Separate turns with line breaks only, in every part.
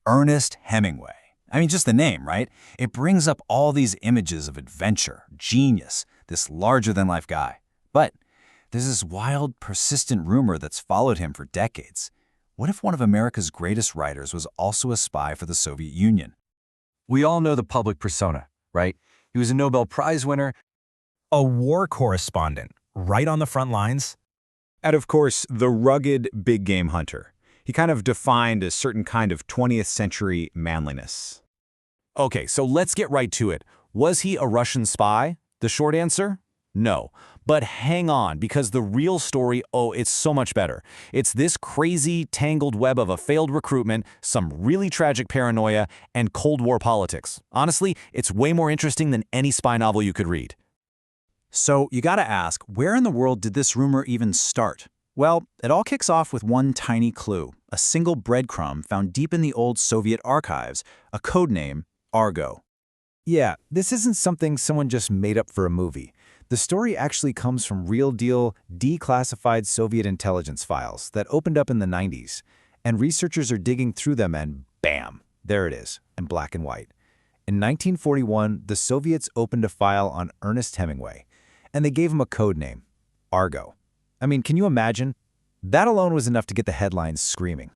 Ernest Hemingway. I mean, just the name, right? It brings up all these images of adventure, genius, this larger-than-life guy. But there's this wild, persistent rumor that's followed him for decades. What if one of America's greatest writers was also a spy for the Soviet Union?
We all know the public persona, right? He was a Nobel Prize winner,
A war correspondent, right on the front lines.
And of course, the rugged big game hunter. He kind of defined a certain kind of 20th century manliness.
Okay, so let's get right to it. Was he a Russian spy? The short answer? No. But hang on, because the real story, it's so much better. It's this crazy, tangled web of a failed recruitment, some really tragic paranoia, and Cold War politics. Honestly, it's way more interesting than any spy novel you could read.
So you gotta ask, where in the world did this rumor even start? Well, it all kicks off with one tiny clue, a single breadcrumb found deep in the old Soviet archives, a code name, Argo.
Yeah, this isn't something someone just made up for a movie. The story actually comes from real-deal, declassified Soviet intelligence files that opened up in the 90s, and researchers are digging through them and bam, there it is, in black and white. In 1941, the Soviets opened a file on Ernest Hemingway, and they gave him a code name, Argo. I mean, can you imagine? That alone was enough to get the headlines screaming.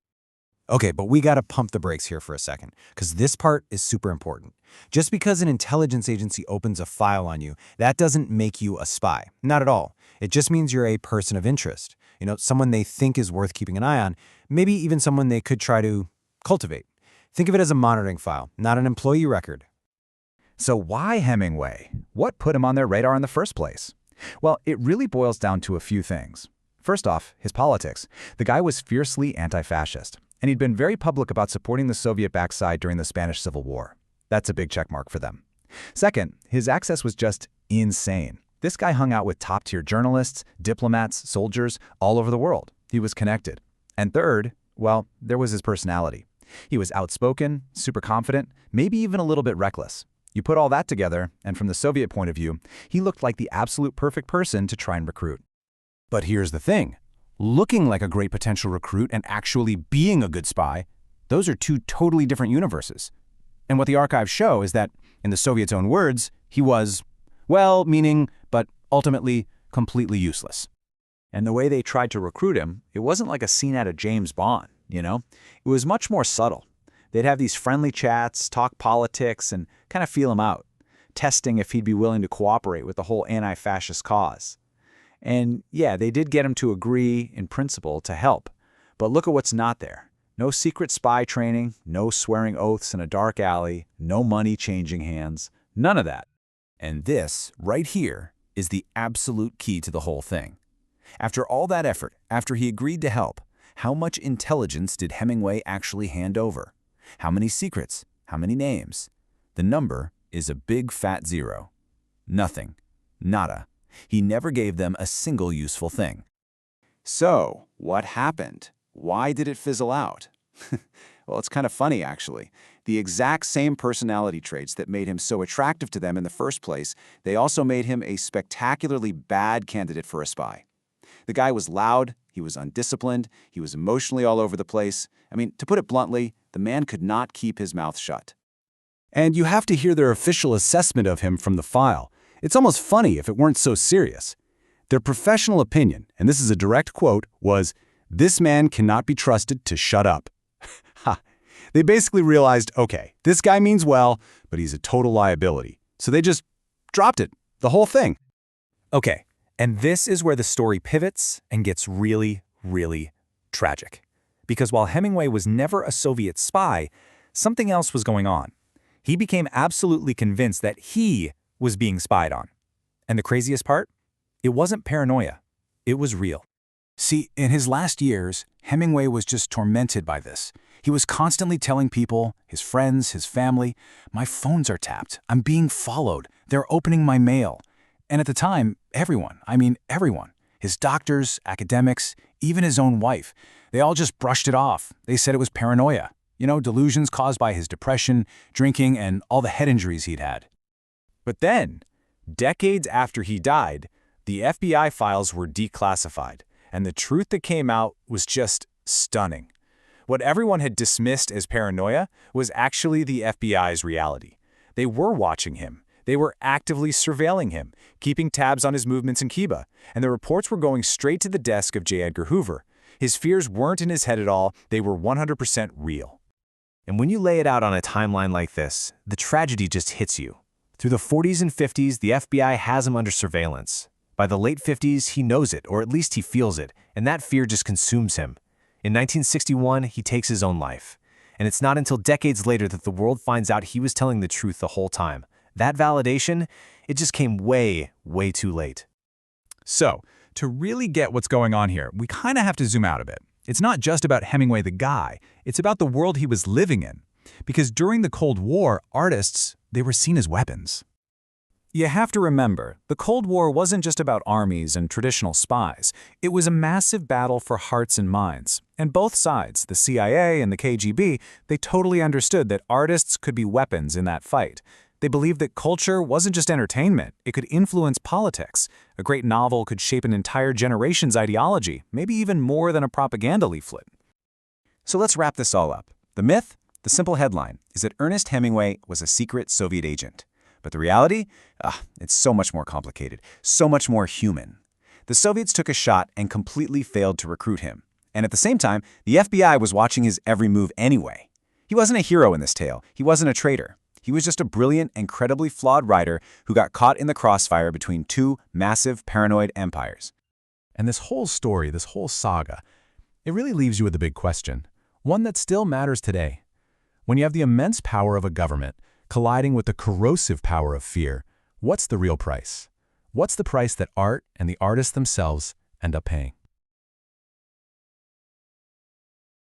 Okay, but we gotta pump the brakes here for a second, because this part is super important. Just because an intelligence agency opens a file on you, that doesn't make you a spy. Not at all. It just means you're a person of interest. You know, someone they think is worth keeping an eye on, maybe even someone they could try to cultivate. Think of it as a monitoring file, not an employee record.
So why Hemingway? What put him on their radar in the first place? Well, it really boils down to a few things. First off, his politics. The guy was fiercely anti-fascist, and he'd been very public about supporting the Soviet backside during the Spanish Civil War. That's a big checkmark for them. Second, his access was just insane. This guy hung out with top-tier journalists, diplomats, soldiers, all over the world. He was connected. And third, well, there was his personality. He was outspoken, super confident, maybe even a little bit reckless. You put all that together, and from the Soviet point of view, he looked like the absolute perfect person to try and recruit.
But here's the thing. Looking like a great potential recruit and actually being a good spy, those are two totally different universes. And what the archives show is that, in the Soviets' own words, he was, well-meaning, but ultimately completely useless.
And the way they tried to recruit him, it wasn't like a scene out of James Bond, you know? It was much more subtle. They'd have these friendly chats, talk politics, and kind of feel him out, testing if he'd be willing to cooperate with the whole anti-fascist cause. And yeah, they did get him to agree, in principle, to help. But look at what's not there. No secret spy training, no swearing oaths in a dark alley, no money changing hands, none of that.
And this, right here, is the absolute key to the whole thing. After all that effort, after he agreed to help, how much intelligence did Hemingway actually hand over? How many secrets? How many names? The number is a big fat zero. Nothing. Nada. He never gave them a single useful thing.
So, what happened? Why did it fizzle out? Well, it's kind of funny, actually. The exact same personality traits that made him so attractive to them in the first place, they also made him a spectacularly bad candidate for a spy. The guy was loud, he was undisciplined, he was emotionally all over the place. I mean, to put it bluntly, the man could not keep his mouth shut.
And you have to hear their official assessment of him from the file. It's almost funny if it weren't so serious. Their professional opinion, and this is a direct quote, was, "This man cannot be trusted to shut up." Ha! They basically realized, okay, this guy means well, but he's a total liability. So they just dropped it, the whole thing. Okay, and this is where the story pivots and gets really, really tragic. Because while Hemingway was never a Soviet spy, something else was going on. He became absolutely convinced that he was being spied on. And the craziest part? It wasn't paranoia. It was real. See, in his last years, Hemingway was just tormented by this. He was constantly telling people, his friends, his family, "My phones are tapped. I'm being followed. They're opening my mail." And at the time, everyone, his doctors, academics, even his own wife, they all just brushed it off. They said it was paranoia. You know, delusions caused by his depression, drinking, and all the head injuries he'd had. But then, decades after he died, the FBI files were declassified, and the truth that came out was just stunning.
What everyone had dismissed as paranoia was actually the FBI's reality. They were watching him. They were actively surveilling him, keeping tabs on his movements in Cuba, and the reports were going straight to the desk of J. Edgar Hoover. His fears weren't in his head at all, they were 100% real.
And when you lay it out on a timeline like this, the tragedy just hits you. Through the 40s and 50s, the FBI has him under surveillance. By the late 50s, he knows it, or at least he feels it, and that fear just consumes him. In 1961, he takes his own life. And it's not until decades later that the world finds out he was telling the truth the whole time. That validation, it just came way, way too late.
So, to really get what's going on here, we kind of have to zoom out a bit. It's not just about Hemingway the guy, it's about the world he was living in. Because during the Cold War, artists, they were seen as weapons.
You have to remember, the Cold War wasn't just about armies and traditional spies. It was a massive battle for hearts and minds. And both sides, the CIA and the KGB, they totally understood that artists could be weapons in that fight. They believed that culture wasn't just entertainment, it could influence politics. A great novel could shape an entire generation's ideology, maybe even more than a propaganda leaflet.
So let's wrap this all up. The myth, the simple headline, is that Ernest Hemingway was a secret Soviet agent. But the reality? It's so much more complicated, so much more human. The Soviets took a shot and completely failed to recruit him. And at the same time, the FBI was watching his every move anyway. He wasn't a hero in this tale. He wasn't a traitor. He was just a brilliant, incredibly flawed writer who got caught in the crossfire between two massive paranoid empires.
And this whole story, this whole saga, it really leaves you with a big question, one that still matters today. When you have the immense power of a government colliding with the corrosive power of fear, what's the real price? What's the price that art and the artists themselves end up paying?